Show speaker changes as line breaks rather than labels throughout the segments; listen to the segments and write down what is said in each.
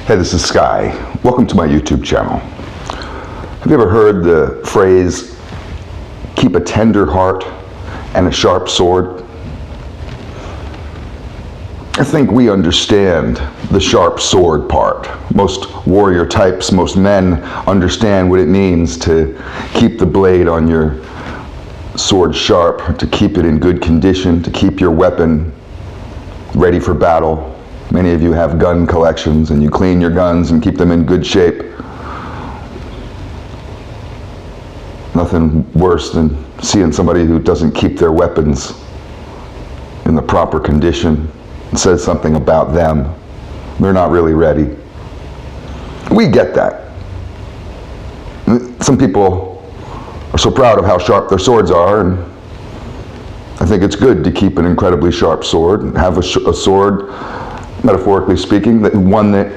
Hey, this is Sky. Welcome to my YouTube channel. Have you ever heard the phrase, keep a tender heart and a sharp sword? I think we understand the sharp sword part. Most warrior types, most men understand what it means to keep the blade on your sword sharp, to keep it in good condition, to keep your weapon ready for battle. Many of you have gun collections and you clean your guns and keep them in good shape. Nothing worse than seeing somebody who doesn't keep their weapons in the proper condition. It says something about them. They're not really ready. We get that. Some people are so proud of how sharp their swords are, and I think it's good to keep an incredibly sharp sword, have a sword, metaphorically speaking, one that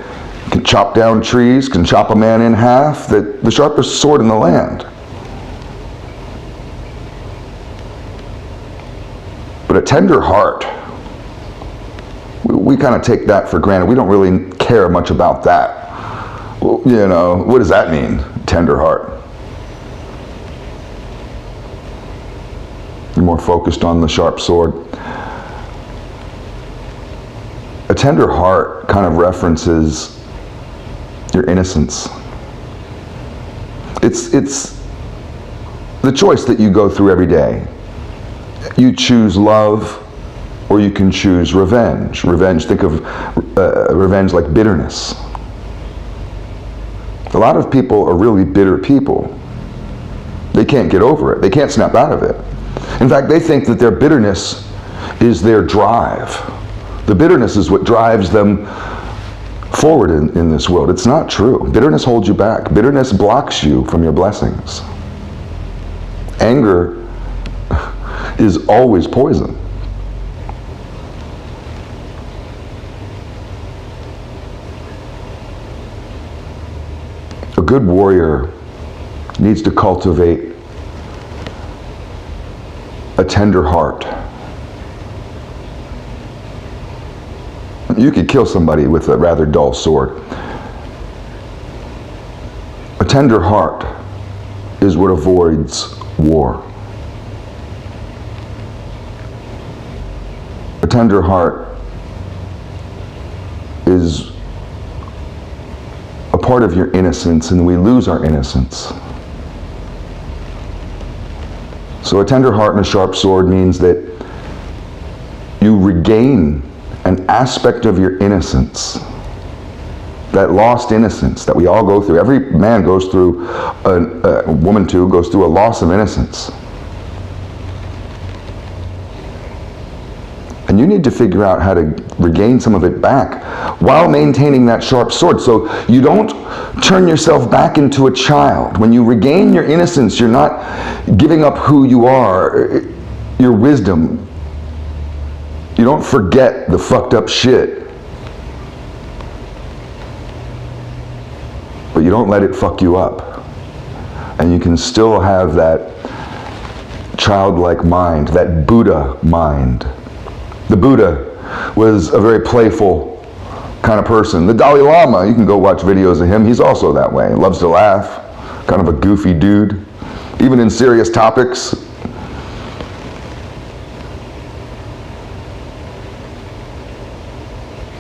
can chop down trees, can chop a man in half, the sharpest sword in the land. But a tender heart, we kind of take that for granted. We don't really care much about that. Well, you know, what does that mean, tender heart? You're more focused on the sharp sword. A tender heart kind of references your innocence. It's the choice that you go through every day. You choose love, or you can choose revenge. Revenge, think of revenge like bitterness. A lot of people are really bitter people. They can't get over it. They can't snap out of it. In fact, they think that their bitterness is their drive. The bitterness is what drives them forward in this world. It's not true. Bitterness holds you back. Bitterness blocks you from your blessings. Anger is always poison. A good warrior needs to cultivate a tender heart. You could kill somebody with a rather dull sword. A tender heart is what avoids war. A tender heart is a part of your innocence, and we lose our innocence. So a tender heart and a sharp sword means that you regain an aspect of your innocence, that lost innocence that we all go through. Every man goes through, a woman too, goes through a loss of innocence. And you need to figure out how to regain some of it back while maintaining that sharp sword, so you don't turn yourself back into a child. When you regain your innocence, you're not giving up who you are, your wisdom. You don't forget the fucked up shit. But you don't let it fuck you up. And you can still have that childlike mind, that Buddha mind. The Buddha was a very playful kind of person. The Dalai Lama, you can go watch videos of him, he's also that way. Loves to laugh, kind of a goofy dude. Even in serious topics.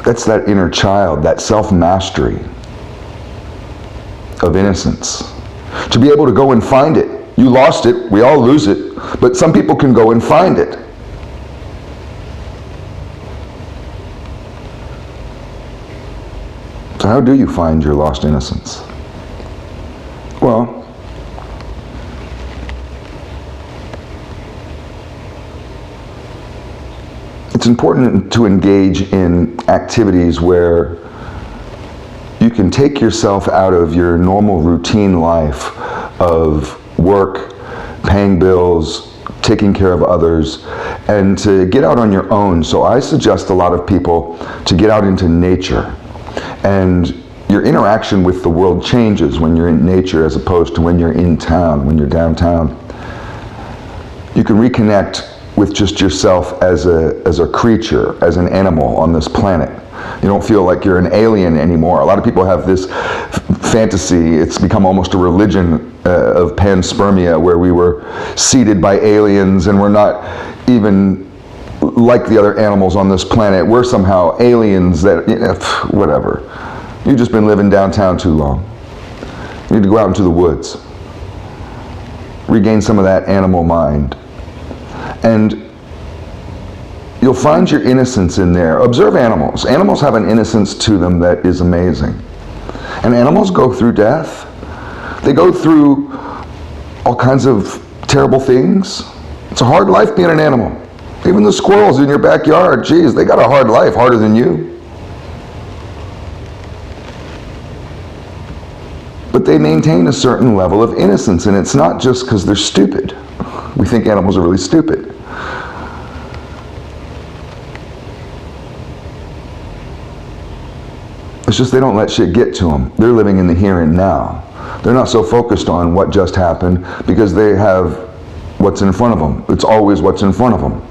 That's that inner child, that self-mastery of innocence. To be able to go and find it. You lost it, we all lose it, but some people can go and find it. So how do you find your lost innocence? Well, it's important to engage in activities where you can take yourself out of your normal routine life of work, paying bills, taking care of others, and to get out on your own. So I suggest a lot of people to get out into nature. And your interaction with the world changes when you're in nature as opposed to when you're in town, when you're downtown. You can reconnect with just yourself as a creature, as an animal on this planet. You don't feel like you're an alien anymore. A lot of people have this fantasy. It's become almost a religion of panspermia, where we were seeded by aliens and we're not even like the other animals on this planet. We're somehow aliens that, whatever. You've just been living downtown too long. You need to go out into the woods. Regain some of that animal mind. And you'll find your innocence in there. Observe animals. Animals have an innocence to them that is amazing. And animals go through death. They go through all kinds of terrible things. It's a hard life being an animal. Even the squirrels in your backyard, geez, they got a hard life, harder than you. But they maintain a certain level of innocence, and it's not just because they're stupid. We think animals are really stupid. It's just they don't let shit get to them. They're living in the here and now. They're not so focused on what just happened because they have what's in front of them. It's always what's in front of them.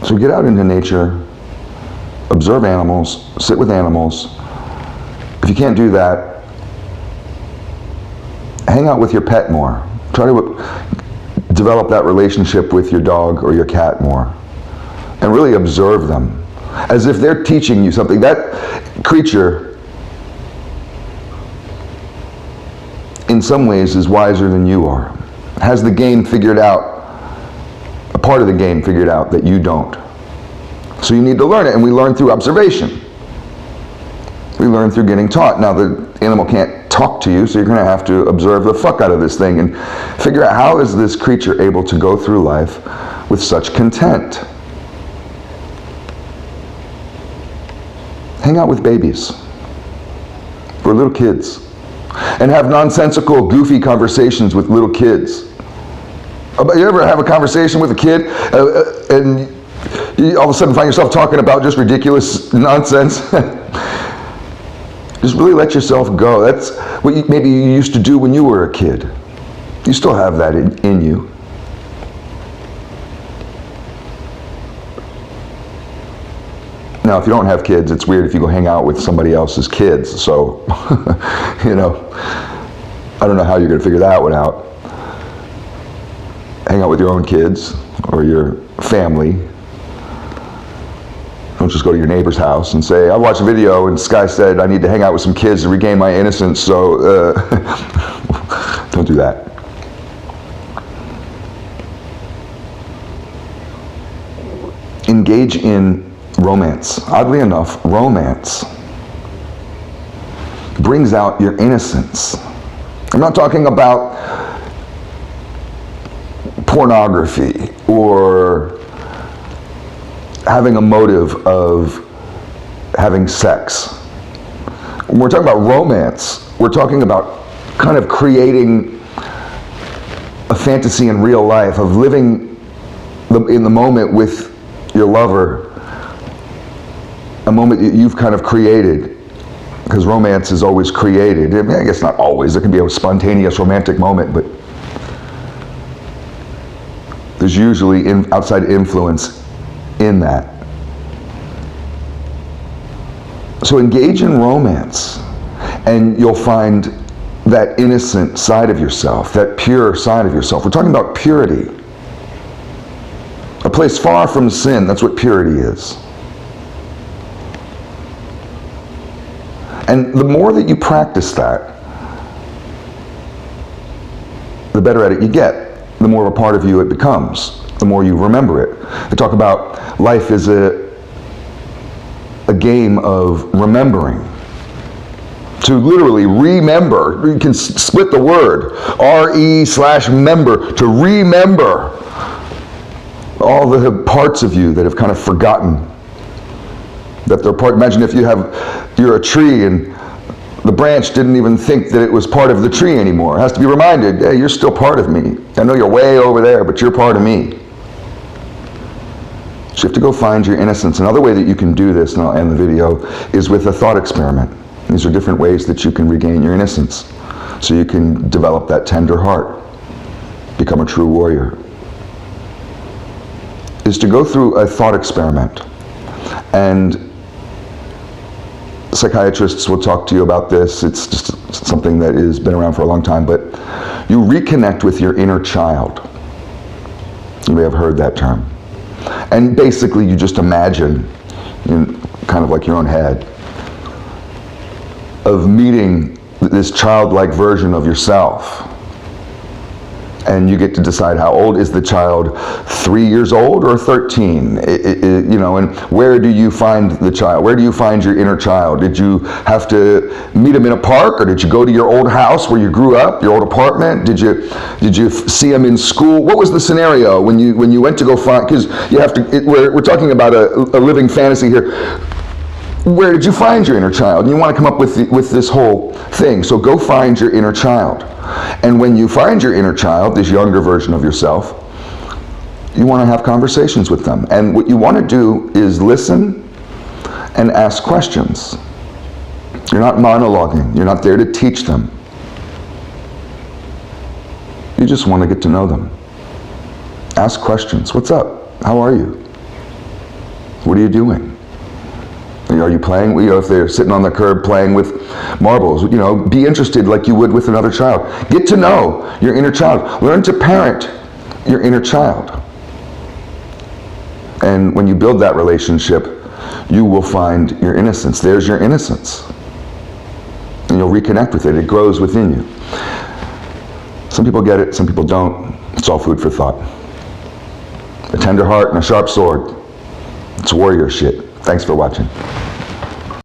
So get out into nature, observe animals, sit with animals. If you can't do that, hang out with your pet more. Try to develop that relationship with your dog or your cat more. And really observe them as if they're teaching you something. That creature, in some ways, is wiser than you are. Has the game figured out, a part of the game figured out that you don't. So you need to learn it, and we learn through observation. We learn through getting taught. Now the animal can't talk to you, so you're going to have to observe the fuck out of this thing and figure out, how is this creature able to go through life with such content? Hang out with babies or little kids and have nonsensical, goofy conversations with little kids. You ever have a conversation with a kid and you all of a sudden find yourself talking about just ridiculous nonsense? Just really let yourself go. That's what maybe you used to do when you were a kid. You still have that in you. Now, if you don't have kids, it's weird if you go hang out with somebody else's kids. So, I don't know how you're going to figure that one out. Hang out with your own kids or your family. Don't just go to your neighbor's house and say, I watched a video and this guy said I need to hang out with some kids to regain my innocence, so don't do that. Engage in romance. Oddly enough, romance brings out your innocence. I'm not talking about pornography or having a motive of having sex. When we're talking about romance, we're talking about kind of creating a fantasy in real life, of living in the moment with your lover, a moment that you've kind of created, because romance is always created. I mean, I guess not always, there can be a spontaneous romantic moment, but there's usually outside influence in that. So engage in romance, and you'll find that innocent side of yourself, that pure side of yourself. We're talking about purity. A place far from sin, that's what purity is. And the more that you practice that, the better at it you get. The more of a part of you it becomes, the more you remember it. They talk about life is a game of remembering. To literally remember, you can split the word, R-E/member, to remember all the parts of you that have kind of forgotten that they're part. Imagine if you're a tree and the branch didn't even think that it was part of the tree anymore. It has to be reminded, hey, you're still part of me. I know you're way over there, but you're part of me. So you have to go find your innocence. Another way that you can do this, and I'll end the video, is with a thought experiment. These are different ways that you can regain your innocence, so you can develop that tender heart. become a true warrior, is to go through a thought experiment. And psychiatrists will talk to you about this. It's just something that has been around for a long time, but you reconnect with your inner child. You may have heard that term. And basically you just imagine, kind of like your own head, of meeting this childlike version of yourself. And you get to decide how old is the child, 3 years old or 13? And where do you find the child? Where do you find your inner child? Did you have to meet him in a park, or did you go to your old house where you grew up, your old apartment? Did you see him in school? What was the scenario when you went to go find? Because you have to. We're talking about a living fantasy here. Where did you find your inner child? And you want to come up with this whole thing. So go find your inner child. And when you find your inner child, this younger version of yourself, you want to have conversations with them. And what you want to do is listen and ask questions. You're not monologuing. You're not there to teach them. You just want to get to know them. Ask questions. What's up? How are you? What are you doing? Are you playing? If they're sitting on the curb playing with marbles, be interested like you would with another child. Get to know your inner child. Learn to parent your inner child. And when you build that relationship, you will find your innocence. There's your innocence. And you'll reconnect with it. It grows within you. Some people get it, some people don't. It's all food for thought. A tender heart and a sharp sword. It's warrior shit. Thanks for watching.